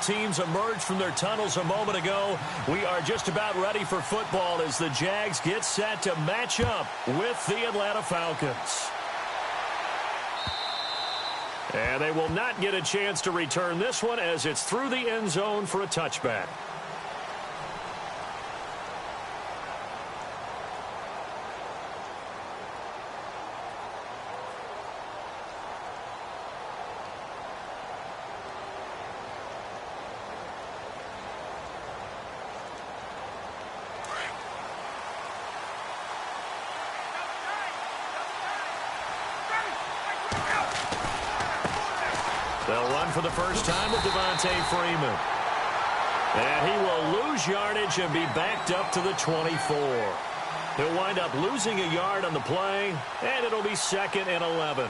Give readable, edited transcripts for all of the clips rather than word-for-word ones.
both teams emerged from their tunnels a moment ago. We are just about ready for football as the Jags get set to match up with the Atlanta Falcons. And they will not get a chance to return this one as it's through the end zone for a touchback. They'll run for the first time with Devontae Freeman. And he will lose yardage and be backed up to the 24. He'll wind up losing a yard on the play, and it'll be 2nd and 11.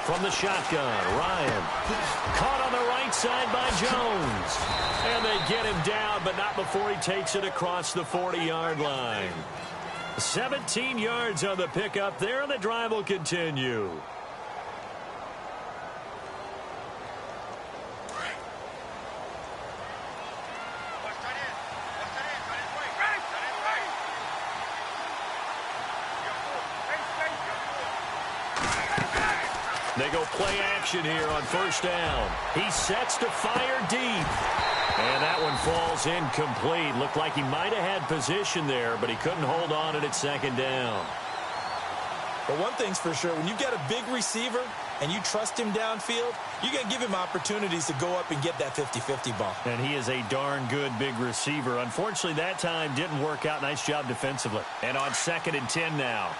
From the shotgun, Ryan. Caught on the right side by Jones. And they get him down, but not before he takes it across the 40-yard line. 17 yards on the pickup there, and the drive will continue. They go play action here on first down. He sets to fire deep. And that one falls incomplete. Looked like he might have had position there, but he couldn't hold on it at 2nd down. But one thing's for sure, when you've got a big receiver and you trust him downfield, you're going to give him opportunities to go up and get that 50-50 ball. And he is a darn good big receiver. Unfortunately, that time didn't work out. Nice job defensively. And on 2nd and 10 now.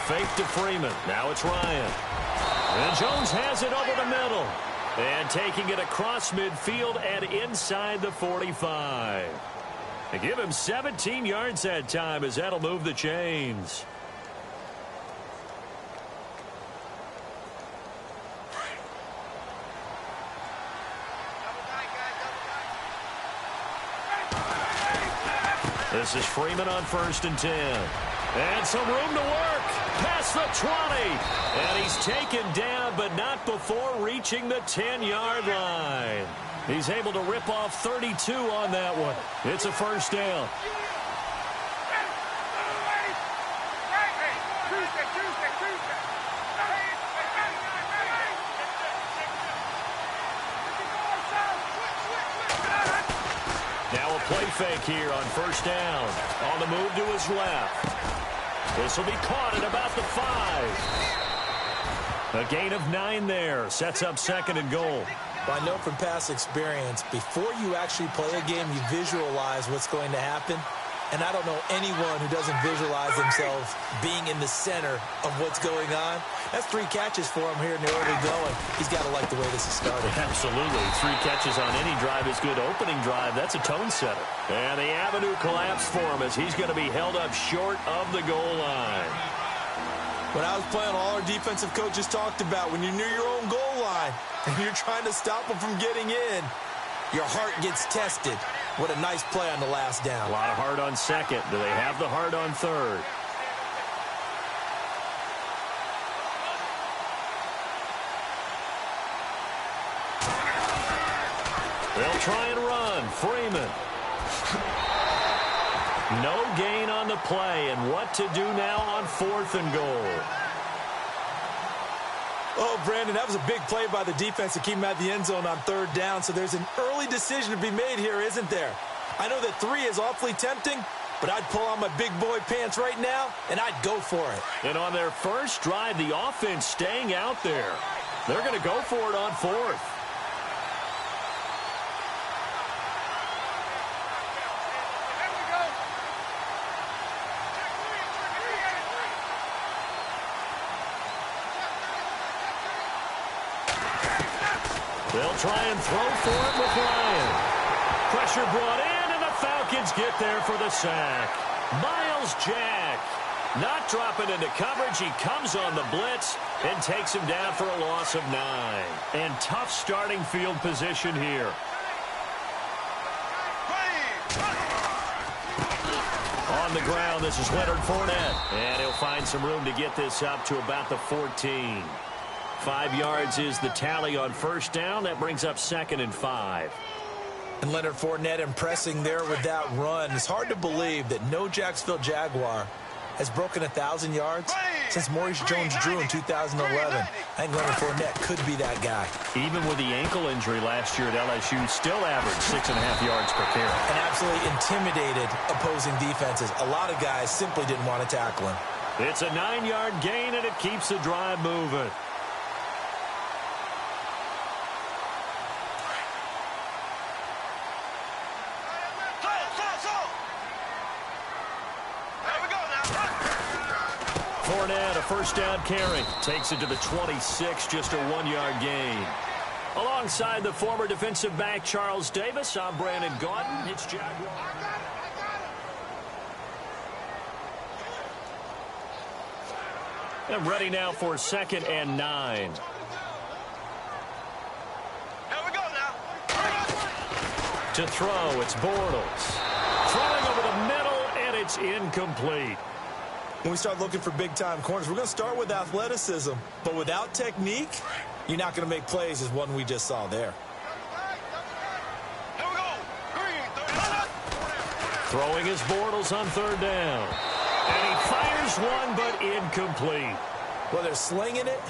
Fake to Freeman. Now it's Ryan. And Jones has it over the middle. And taking it across midfield and inside the 45. They give him 17 yards that time as that'll move the chains. This is Freeman on 1st and 10. And some room to work. Past the 20. And he's taken down, but not before reaching the 10-yard line. He's able to rip off 32 on that one. It's a first down. Now a play fake here on first down. On the move to his left. This will be caught at about the 5. A gain of 9 there. Sets up 2nd and goal. Well, I know from past experience, before you actually play a game, you visualize what's going to happen. And I don't know anyone who doesn't visualize themselves being in the center of what's going on. That's 3 catches for him here in the early going. He's got to like the way this is started. Absolutely. 3 catches on any drive is good. Opening drive, that's a tone setter. And the avenue collapsed for him as he's going to be held up short of the goal line. When I was playing, all our defensive coaches talked about when you're near your own goal line and you're trying to stop them from getting in, your heart gets tested. What a nice play on the last down. A lot of heart on 2nd. Do they have the heart on 3rd? They'll try and run. Freeman. No gain on the play, and what to do now on 4th and goal. Oh, Brandon, that was a big play by the defense to keep him at the end zone on 3rd down, so there's an early decision to be made here, isn't there? I know that 3 is awfully tempting, but I'd pull on my big boy pants right now, and I'd go for it. And on their first drive, the offense staying out there. They're going to go for it on 4th. They'll try and throw for it with Ryan. Pressure brought in, and the Falcons Falcons get there for the sack. Miles Jack not dropping into coverage. He comes on the blitz and takes him down for a loss of 9. And tough starting field position here. On the ground, this is Leonard Fournette. And he'll find some room to get this up to about the 14. 5 yards is the tally on first down. That brings up 2nd and 5. And Leonard Fournette impressing there with that run. It's hard to believe that no Jacksonville Jaguar has broken 1,000 yards since Maurice Jones-Drew in 2011. I think Leonard Fournette could be that guy. Even with the ankle injury last year at LSU, still averaged 6.5 yards per carry. And absolutely intimidated opposing defenses. A lot of guys simply didn't want to tackle him. It's a 9-yard gain, and it keeps the drive moving. Fournette, a first down carry. Takes it to the 26, just a 1-yard gain. Alongside the former defensive back Charles Davis, I'm Brandon Gaudin. It's Jaguar. And ready now for 2nd and 9. Here we go now. To throw, it's Bortles. Throwing over the middle, and it's incomplete. When we start looking for big-time corners, we're going to start with athleticism. But without technique, you're not going to make plays as one we just saw there. Here we go. Green, 39. Throwing his Bortles on 3rd down. And he fires one, but incomplete. Well, they're slinging it.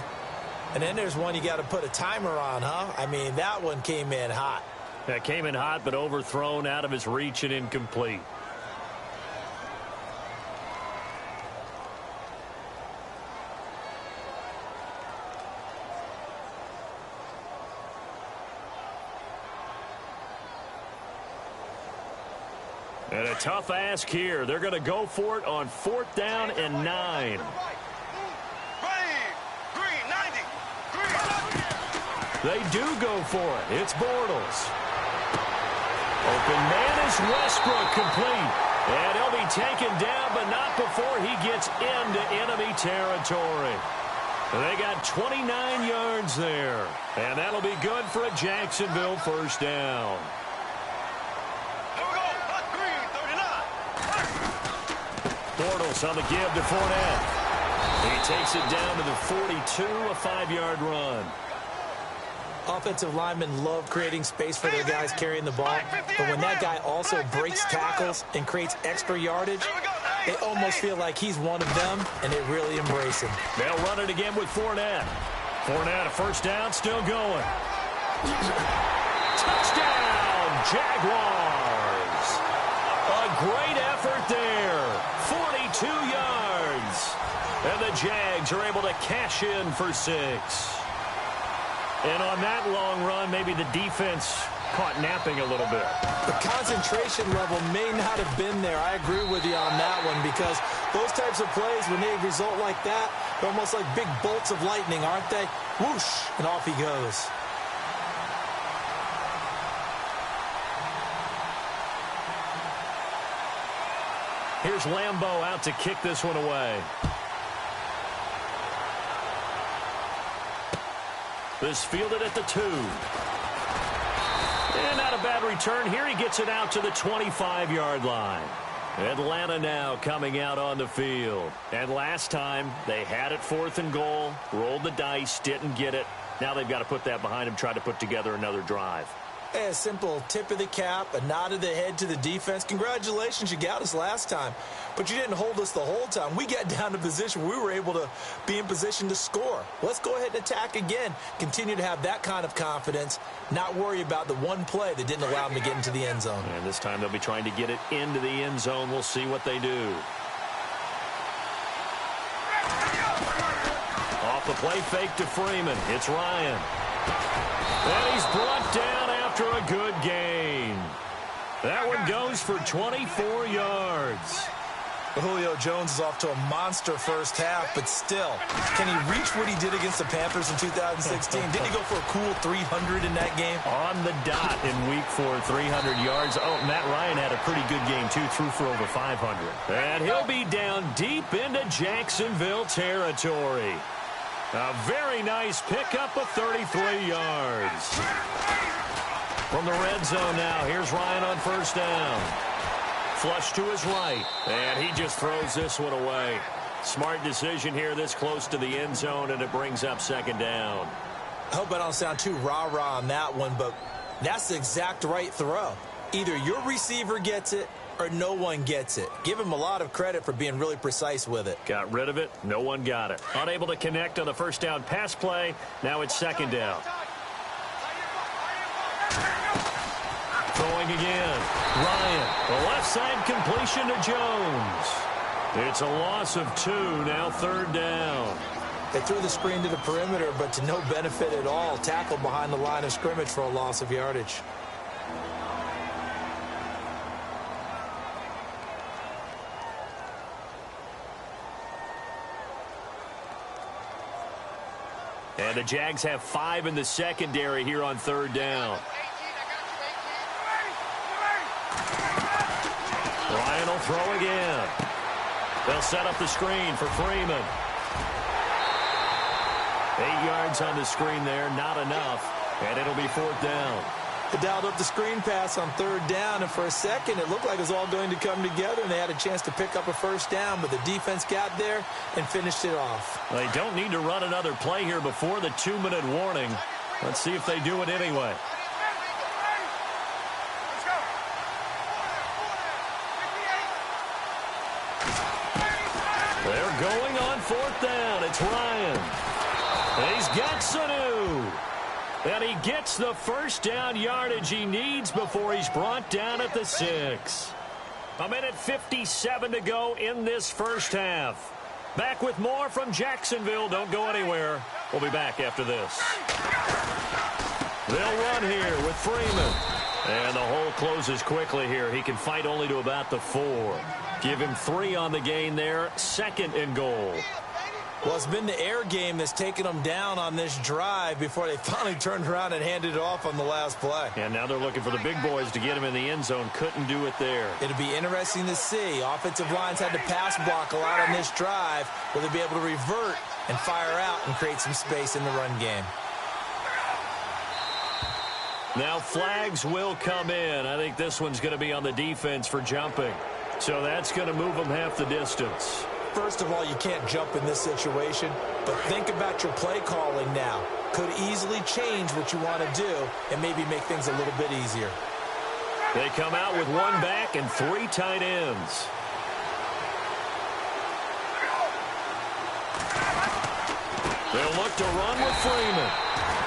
And then there's one you got to put a timer on, huh? I mean, that one came in hot. That came in hot, but overthrown, out of his reach, and incomplete. And a tough ask here. They're going to go for it on 4th down and 9. Green, 90. Green. They do go for it. It's Bortles. Open man is Westbrook, complete. And he'll be taken down, but not before he gets into enemy territory. They got 29 yards there. And that'll be good for a Jacksonville first down. Bortles on the give to Fournette. He takes it down to the 42, a 5-yard run. Offensive linemen love creating space for their guys carrying the ball, but when that guy also breaks tackles and creates extra yardage, they almost feel like he's one of them, and they really embrace him. They'll run it again with Fournette. Fournette, a first down, still going. Touchdown, Jaguars. A great effort there. 42 yards. And the Jags are able to cash in for 6. And on that long run, maybe the defense caught napping a little bit. The concentration level may not have been there. I agree with you on that one, because those types of plays, when they result like that, they're almost like big bolts of lightning, aren't they? Whoosh, and off he goes. Here's Lambeau out to kick this one away. This fielded at the 2. And not a bad return here. He gets it out to the 25-yard line. Atlanta now coming out on the field. And last time, they had it 4th and goal, rolled the dice, didn't get it. Now they've got to put that behind them, try to put together another drive. A simple tip of the cap, a nod of the head to the defense. Congratulations, you got us last time. But you didn't hold us the whole time. We got down to position where we were able to be in position to score. Let's go ahead and attack again. Continue to have that kind of confidence, not worry about the one play that didn't allow them to get into the end zone. And this time they'll be trying to get it into the end zone. We'll see what they do. Off the play fake to Freeman. It's Ryan. And he's brought down after a good gain. That one goes for 24 yards. Julio Jones is off to a monster first half, but still, can he reach what he did against the Panthers in 2016? Didn't he go for a cool 300 in that game? On the dot in week 4, 300 yards. Oh, Matt Ryan had a pretty good game, too, threw for over 500. And he'll be down deep into Jacksonville territory. A very nice pickup of 33 yards. From the red zone now, here's Ryan on first down. Flush to his right, and he just throws this one away. Smart decision here this close to the end zone, and it brings up second down. I hope I don't sound too rah-rah on that one, but that's the exact right throw. Either your receiver gets it or no one gets it. Give him a lot of credit for being really precise with it. Got rid of it. No one got it. Unable to connect on the first down pass play. Now it's second down. Throwing again. Ryan, the left side completion to Jones. It's a loss of 2, now third down. They threw the screen to the perimeter, but to no benefit at all. Tackled behind the line of scrimmage for a loss of yardage. And the Jags have 5 in the secondary here on third down. Ryan will throw again. They'll set up the screen for Freeman. 8 yards on the screen there, not enough. And it'll be fourth down. They dialed up the screen pass on third down, and for a second it looked like it was all going to come together, and they had a chance to pick up a first down, but the defense got there and finished it off. They don't need to run another play here before the 2-minute warning. Let's see if they do it anyway. They're going on fourth down. It's Ryan. He's got Sanu. And he gets the first down yardage he needs before he's brought down at the 6. 1:57 to go in this first half. Back with more from Jacksonville. Don't go anywhere. We'll be back after this. They'll run here with Freeman. And the hole closes quickly here. He can fight only to about the 4. Give him 3 on the gain there. Second and goal. Well, it's been the air game that's taken them down on this drive before they finally turned around and handed it off on the last play. And now they're looking for the big boys to get him in the end zone. Couldn't do it there. It'll be interesting to see. Offensive lines had to pass block a lot on this drive. Will they be able to revert and fire out and create some space in the run game? Now flags will come in. I think this one's going to be on the defense for jumping. So that's going to move them half the distance. First of all, you can't jump in this situation, but think about your play calling now. Could easily change what you want to do and maybe make things a little bit easier. They come out with 1 back and 3 tight ends. They'll look to run with Freeman.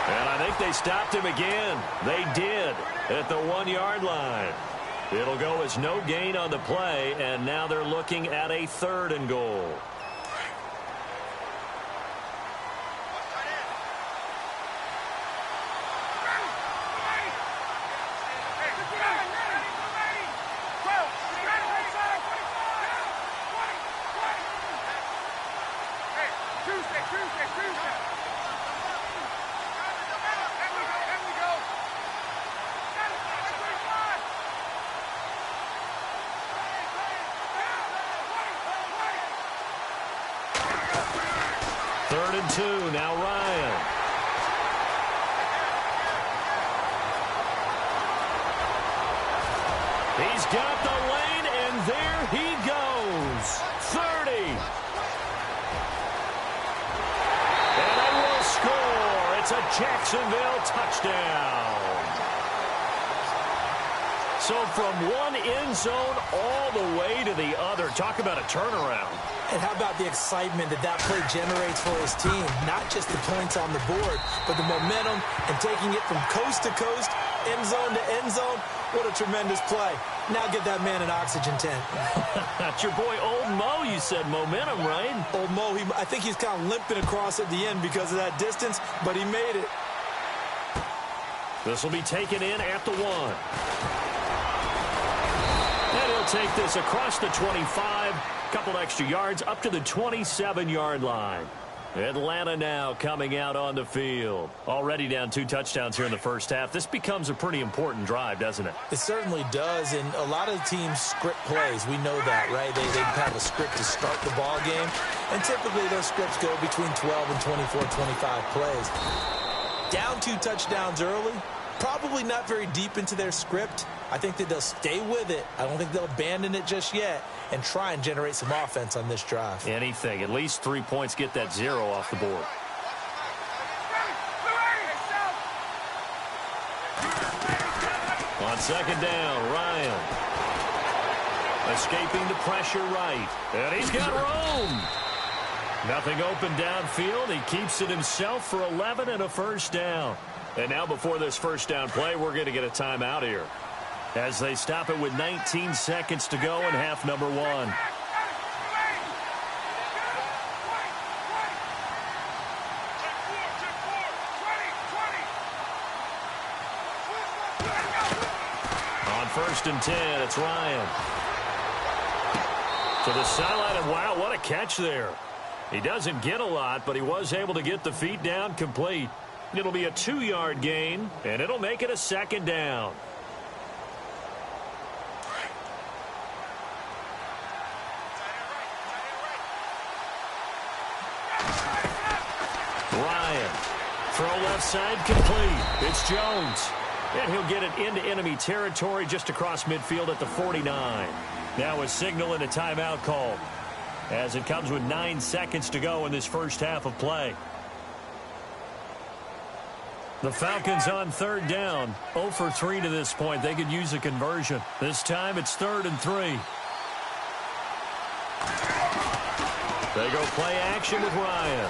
And I think they stopped him again. They did at the 1-yard line. It'll go as no gain on the play, and now they're looking at a 3rd and goal. Third and 2, now Ryan. He's got the lane, and there he goes. 30. And they will score. It's a Jacksonville touchdown. So from one end zone all the way to the other. Talk about a turnaround. And how about the excitement that play generates for his team? Not just the points on the board, but the momentum and taking it from coast to coast, end zone to end zone. What a tremendous play. Now get that man an oxygen tent. That's your boy Old Mo, you said. Momentum, right? Old Mo, I think he's kind of limping across at the end because of that distance, but he made it. This will be taken in at the 1. And he'll take this across the 25, couple extra yards up to the 27-yard line. Atlanta now coming out on the field. Already down 2 touchdowns here in the first half. This becomes a pretty important drive, doesn't it? It certainly does, and a lot of teams script plays. We know that, right? They have a script to start the ball game, and typically those scripts go between 12 and 24, 25 plays. Down 2 touchdowns early, probably not very deep into their script. I think that they'll stay with it. I don't think they'll abandon it just yet and try and generate some offense on this drive. Anything. At least 3 points, get that 0 off the board. On second down, Ryan. Escaping the pressure right. And he's got room. Nothing open downfield. He keeps it himself for 11 and a first down. And now before this first down play, we're going to get a timeout here, as they stop it with 19 seconds to go in half number 1. On 1st and 10, it's Ryan. To the sideline, and wow, what a catch there. He doesn't get a lot, but he was able to get the feet down complete. It'll be a 2-yard gain, and it'll make it a second down. Ryan. Throw left side complete. It's Jones. And he'll get it into enemy territory just across midfield at the 49. Now a signal and a timeout call, as it comes with 9 seconds to go in this first half of play. The Falcons on 3rd down. 0 for 3 to this point. They could use a conversion. This time it's 3rd and 3. They go play action with Ryan.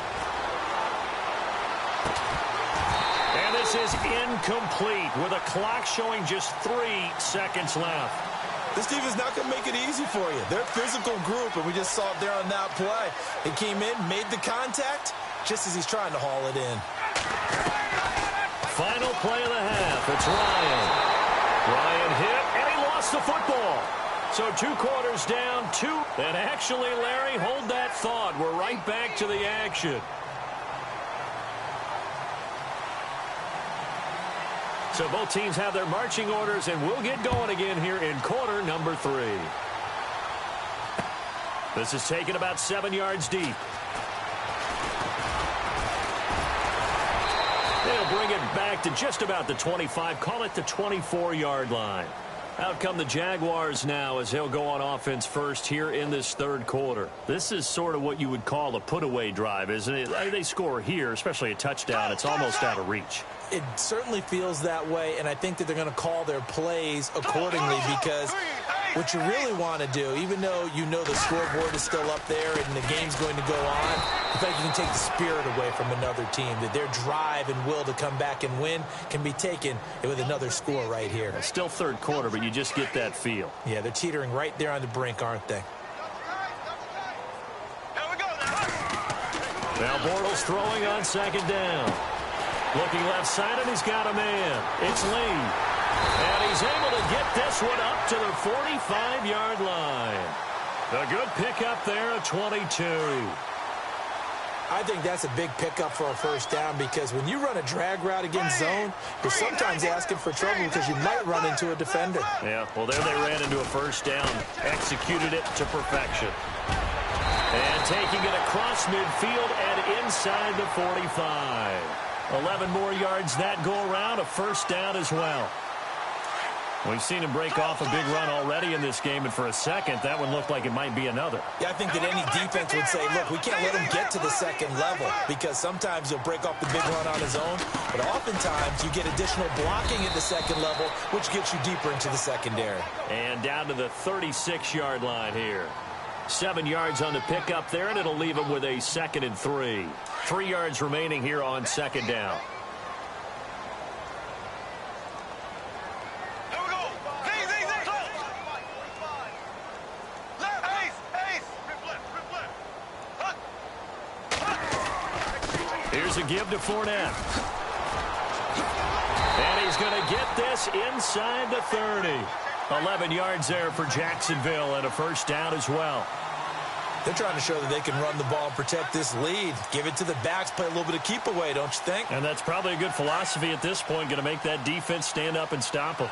And this is incomplete with a clock showing just 3 seconds left. This team is not going to make it easy for you. They're a physical group, and we just saw it there on that play. He came in, made the contact, just as he's trying to haul it in. Final play of the half. It's Ryan. Ryan hit, and he lost the football. So 2 quarters down, 2. And actually, Larry, hold that thought. We're right back to the action. So both teams have their marching orders, and we'll get going again here in quarter number 3. This is taken about 7 yards deep. They'll bring it back to just about the 25, call it the 24-yard line. Out come the Jaguars now as they'll go on offense first here in this 3rd quarter. This is sort of what you would call a put-away drive, isn't it? They score here, especially a touchdown. It's almost out of reach. It certainly feels that way, and I think that they're going to call their plays accordingly, because what you really want to do, even though you know the scoreboard is still up there and the game's going to go on, I think you can take the spirit away from another team, that their drive and will to come back and win can be taken with another score right here. It's still 3rd quarter, but you just get that feel. Yeah, they're teetering right there on the brink, aren't they? Now Bortles throwing on 2nd down. Looking left side, and he's got a man. It's Lee. And he's able to get this one up to the 45-yard line. A good pickup there at 22. I think that's a big pickup for a first down, because when you run a drag route against zone, you're sometimes asking for trouble because you might run into a defender. Yeah, well, there they ran into a first down. Executed it to perfection. And taking it across midfield and inside the 45. 11 more yards that go around, a first down as well. We've seen him break off a big run already in this game, and for a second, that one looked like it might be another. Yeah, I think that any defense would say, look, we can't let him get to the 2nd level, because sometimes he'll break off the big run on his own, but oftentimes you get additional blocking at the 2nd level, which gets you deeper into the secondary. And down to the 36-yard line here. 7 yards on the pickup there, and it'll leave him with a 2nd and 3. 3 yards remaining here on 2nd down. Here we go. Easy. Left, ace. Here's a give to Fournette. And he's going to get this inside the 30. 11 yards there for Jacksonville and a first down as well. They're trying to show that they can run the ball and protect this lead. Give it to the backs, play a little bit of keep away, don't you think? And that's probably a good philosophy at this point, going to make that defense stand up and stop them.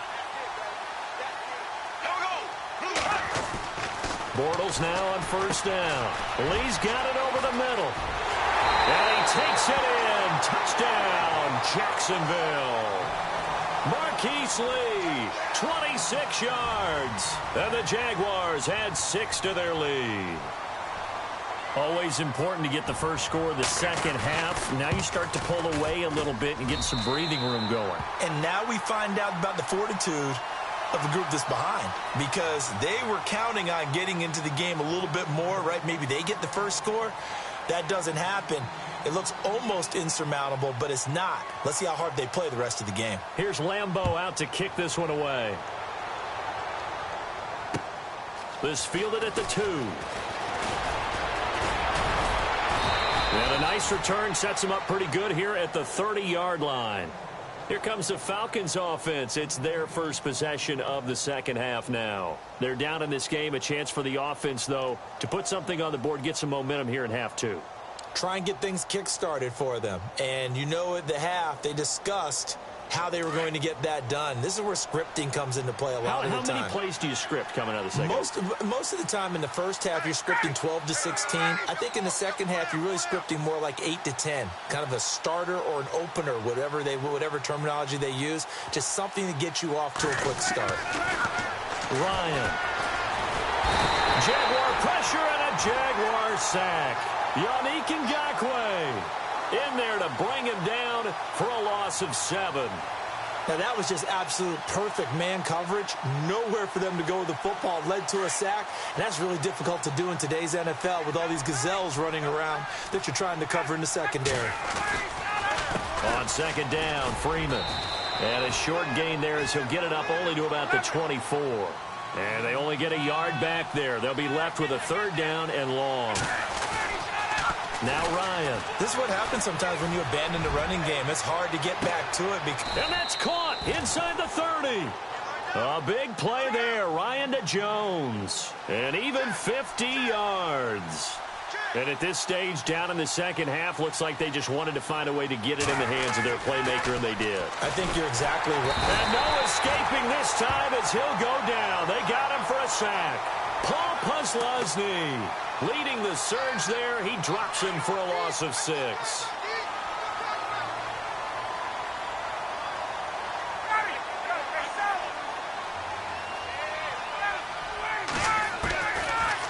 Bortles now on first down. Lee's got it over the middle. And he takes it in. Touchdown, Jacksonville. Marquise Lee, 26 yards. And the Jaguars add 6 to their lead. Always important to get the first score of the second half. Now you start to pull away a little bit and get some breathing room going. And now we find out about the fortitude of the group that's behind, because they were counting on getting into the game a little bit more, right? Maybe they get the first score. That doesn't happen. It looks almost insurmountable, but it's not. Let's see how hard they play the rest of the game. Here's Lambeau out to kick this one away. This fielded at the 2. And a nice return sets him up pretty good here at the 30-yard line. Here comes the Falcons offense. It's their first possession of the second half now. They're down in this game. A chance for the offense, though, to put something on the board, get some momentum here in half 2. Try and get things kick-started for them. And you know at the half, they discussed how they were going to get that done. This is where scripting comes into play a lot of the time. How many plays do you script coming out of the second half? Most of the time in the first half, you're scripting 12 to 16. I think in the second half, you're really scripting more like 8 to 10. Kind of a starter or an opener, whatever terminology they use. Just something to get you off to a quick start. Ryan. Jaguar pressure and a Jaguar sack. Yannick Ngakoue in there to bring him down for a loss of 7. Now, that was just absolute perfect man coverage. Nowhere for them to go with the football. Led to a sack. And that's really difficult to do in today's NFL with all these gazelles running around that you're trying to cover in the secondary. On second down, Freeman. And a short gain there as he'll get it up only to about the 24. And they only get a yard back there. They'll be left with a third down and long. Now Ryan. This is what happens sometimes when you abandon the running game. It's hard to get back to it. And that's caught inside the 30. A big play there. Ryan to Jones. And even 50 yards. And at this stage, down in the second half, looks like they just wanted to find a way to get it in the hands of their playmaker, and they did. I think you're exactly right. And no escaping this time as he'll go down. They got him for a sack. Paul Posluszny leading the surge there. He drops him for a loss of 6.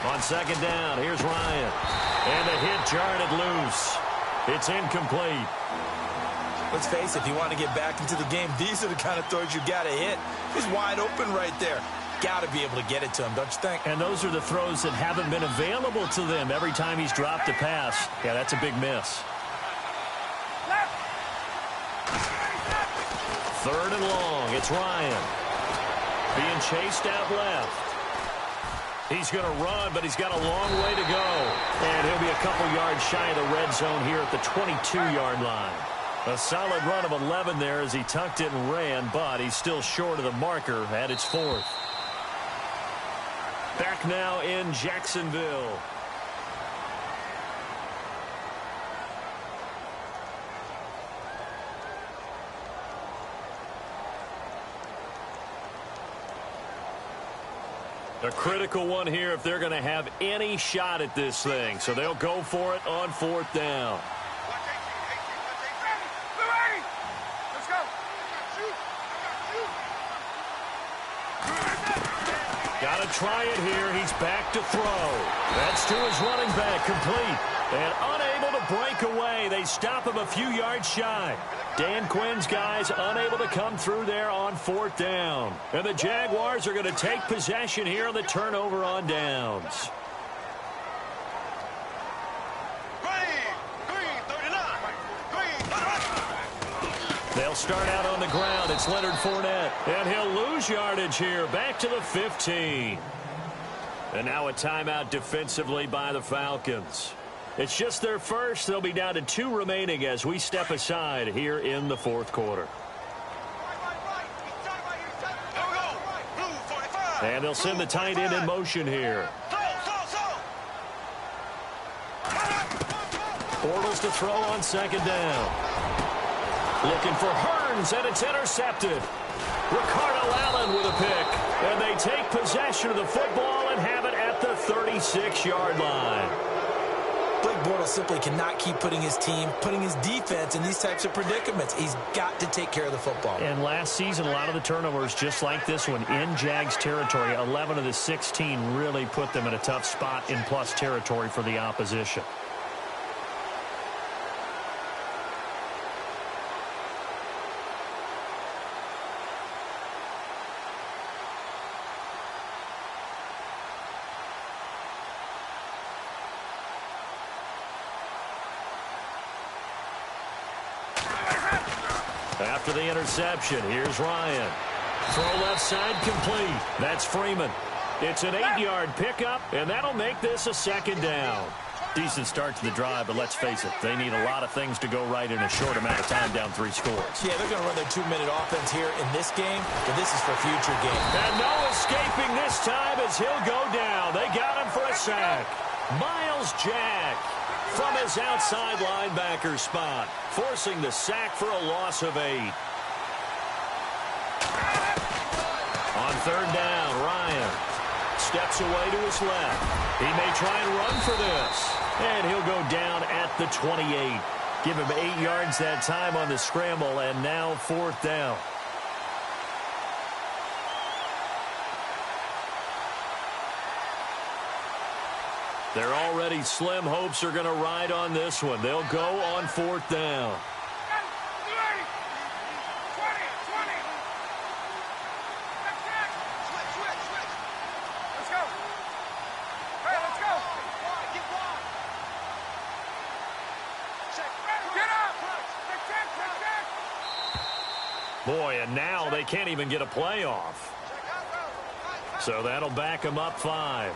On second down, here's Ryan. And the hit jarred it loose. It's incomplete. Let's face it, if you want to get back into the game, these are the kind of throws you got to hit. He's wide open right there. Got to be able to get it to him, don't you think? And those are the throws that haven't been available to them every time he's dropped a pass. Yeah, that's a big miss. Third and long. It's Ryan. Being chased out left. He's going to run, but he's got a long way to go. And he'll be a couple yards shy of the red zone here at the 22-yard line. A solid run of 11 there as he tucked it and ran, but he's still short of the marker at its 4th. Back now in Jacksonville. A critical one here if they're going to have any shot at this thing. So they'll go for it on 4th down. Got to try it here. He's back to throw. That's to his running back, complete. And unable to break away. They stop him a few yards shy. Dan Quinn's guys unable to come through there on 4th down. And the Jaguars are going to take possession here on the turnover on downs. They'll start out on the ground. It's Leonard Fournette. And he'll lose yardage here. Back to the 15. And now a timeout defensively by the Falcons. It's just their first. They'll be down to 2 remaining as we step aside here in the 4th quarter. Here we go. Blue 45. And they'll send the tight end in motion here. Bortles to throw on second down. Looking for Hearns, and it's intercepted. Ricardo Allen with a pick. And they take possession of the football and have it at the 36-yard line. Blake Bortles simply cannot keep putting his team, putting his defense in these types of predicaments. He's got to take care of the football. And last season, a lot of the turnovers, just like this one, in Jags territory, 11 of the 16 really put them in a tough spot in plus territory for the opposition. After the interception, here's Ryan. Throw left side complete. That's Freeman. It's an 8-yard pickup, and that'll make this a second down. Decent start to the drive, but let's face it, they need a lot of things to go right in a short amount of time, down 3 scores. Yeah, they're going to run their 2-minute offense here in this game, but this is for future games. And no escaping this time as he'll go down. They got him for a sack. Miles Jack from his outside linebacker spot, forcing the sack for a loss of 8. On third down, Ryan steps away to his left. He may try and run for this. And he'll go down at the 28. Give him 8 yards that time on the scramble, and now 4th down. Their already slim hopes are going to ride on this one. They'll go on 4th down. Boy, and now they can't even get a playoff. So that'll back them up 5.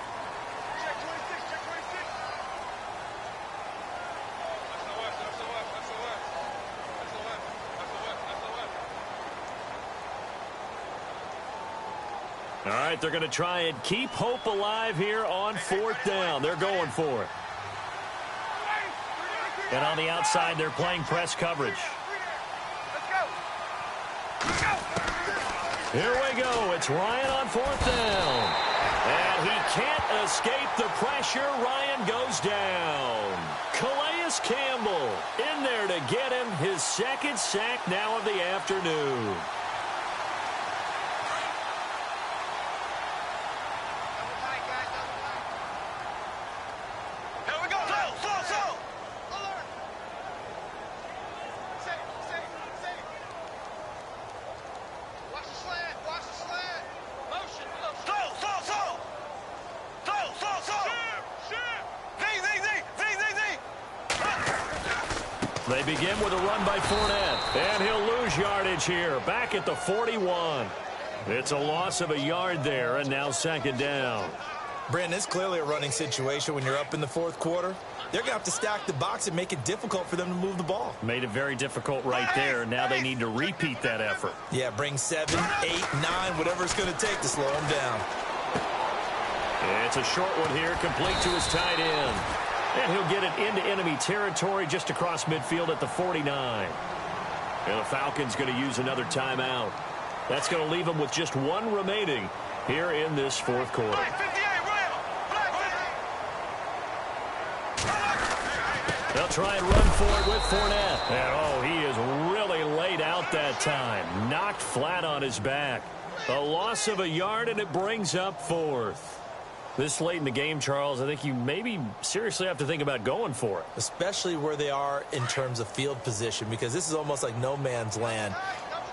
All right, they're going to try and keep hope alive here on 4th down. They're going for it. And on the outside, they're playing press coverage. Here we go. It's Ryan on 4th down. And he can't escape the pressure. Ryan goes down. Calais Campbell in there to get him his 2nd sack now of the afternoon. They begin with a run by Fournette, and he'll lose yardage here, back at the 41. It's a loss of a yard there, and now 2nd down. Brandon, it's clearly a running situation when you're up in the 4th quarter. They're going to have to stack the box and make it difficult for them to move the ball. Made it very difficult right there. Now they need to repeat that effort. Yeah, bring 7, 8, 9, whatever it's going to take to slow them down. It's a short one here, complete to his tight end. And he'll get it into enemy territory just across midfield at the 49. And the Falcons going to use another timeout. That's going to leave them with just 1 remaining here in this 4th quarter. They'll try and run for it with Fournette. And, oh, he is really laid out that time. Knocked flat on his back. A loss of a yard, and it brings up 4th. This late in the game, Charles, I think you maybe seriously have to think about going for it. Especially where they are in terms of field position, because this is almost like no man's land.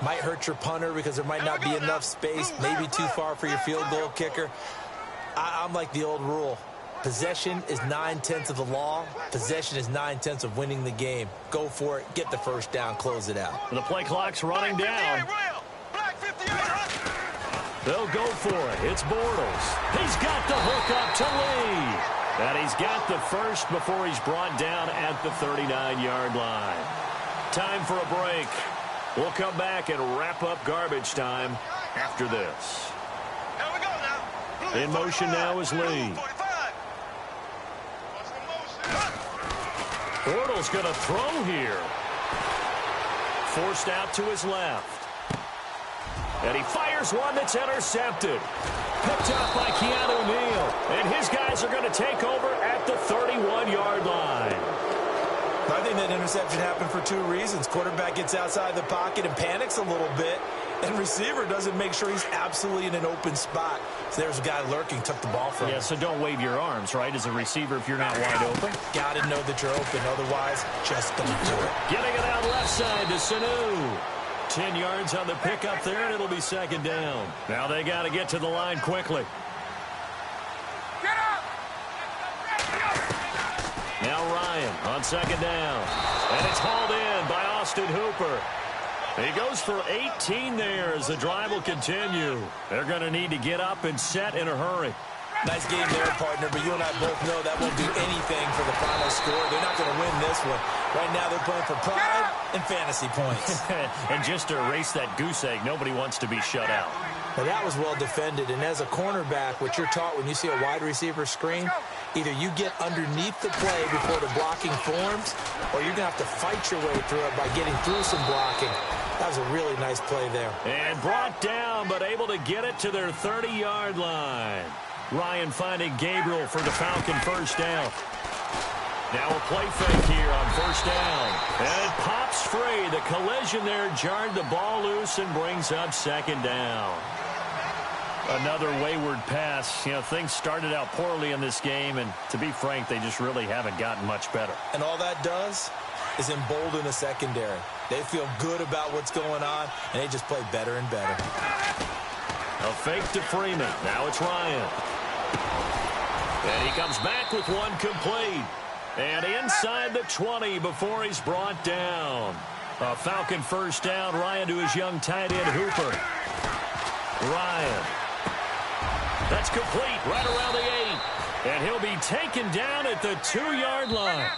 Might hurt your punter because there might not be enough space, maybe too far for your field goal kicker. I'm like the old rule. Possession is 9/10 of the law. Possession is 9/10 of winning the game. Go for it. Get the 1st down. Close it out. The play clock's running down. They'll go for it. It's Bortles. He's got the hook up to Lee. And he's got the 1st before he's brought down at the 39-yard line. Time for a break. We'll come back and wrap up garbage time after this. Here we go now. In motion now is Lee. Bortles going to throw here. Forced out to his left. And he fires one that's intercepted. Picked up by Keanu Neal. And his guys are going to take over at the 31-yard line. I think that interception happened for two reasons. Quarterback gets outside the pocket and panics a little bit, and receiver doesn't make sure he's absolutely in an open spot. So there's a guy lurking, took the ball from him. Yeah, so don't wave your arms, right, as a receiver if you're not wide open. Got to know that you're open. Otherwise, just don't do it. Getting it out left side to Sanu. 10 yards on the pickup there, and it'll be second down. Now they got to get to the line quickly. Now Ryan on second down. And it's hauled in by Austin Hooper. He goes for 18 there as the drive will continue. They're going to need to get up and set in a hurry. Nice game there, partner, but you and I both know that won't do anything for the final score. They're not going to win this one. Right now they're playing for pride and fantasy points. And just to erase that goose egg, nobody wants to be shut out. Well, that was well defended, and as a cornerback, what you're taught when you see a wide receiver screen, either you get underneath the play before the blocking forms, or you're going to have to fight your way through it by getting through some blocking. That was a really nice play there. And brought down, but able to get it to their 30-yard line. Ryan finding Gabriel for the Falcon first down. Now a play fake here on first down. And it pops free. The collision there jarred the ball loose and brings up second down. Another wayward pass. You know, things started out poorly in this game, and to be frank, they just really haven't gotten much better. And all that does is embolden the secondary. They feel good about what's going on, and they just play better and better. A fake to Freeman. Now it's Ryan. And he comes back with one complete. And inside the 20 before he's brought down. A Falcon first down. Ryan to his young tight end, Hooper. Ryan. That's complete right around the 8. And he'll be taken down at the 2-yard line.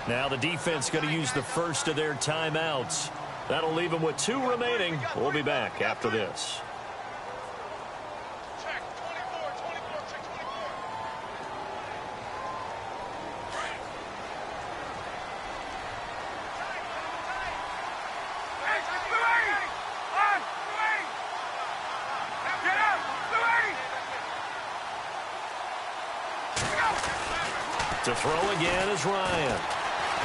Now the defense going to use the first of their timeouts. That'll leave them with 2 remaining. We'll be back after this. To throw again is Ryan.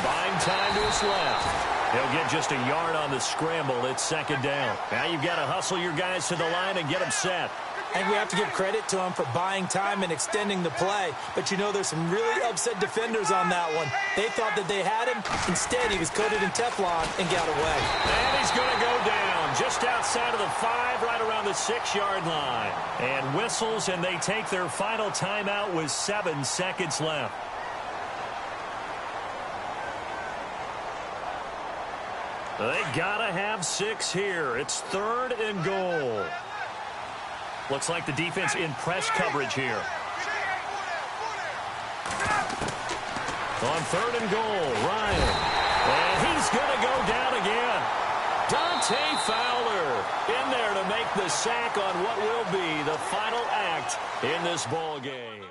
Buying time to his left. He'll get just a yard on the scramble. It's second down. Now you've got to hustle your guys to the line and get them set. And we have to give credit to him for buying time and extending the play. But you know, there's some really upset defenders on that one. They thought that they had him. Instead, he was coated in Teflon and got away. And he's going to go down just outside of the 5, right around the 6-yard line. And whistles, and they take their final timeout with 7 seconds left. They gotta have 6 here. It's 3rd and goal. Looks like the defense in press coverage here. On 3rd and goal, Ryan. And he's gonna go down again. Dante Fowler in there to make the sack on what will be the final act in this ball game.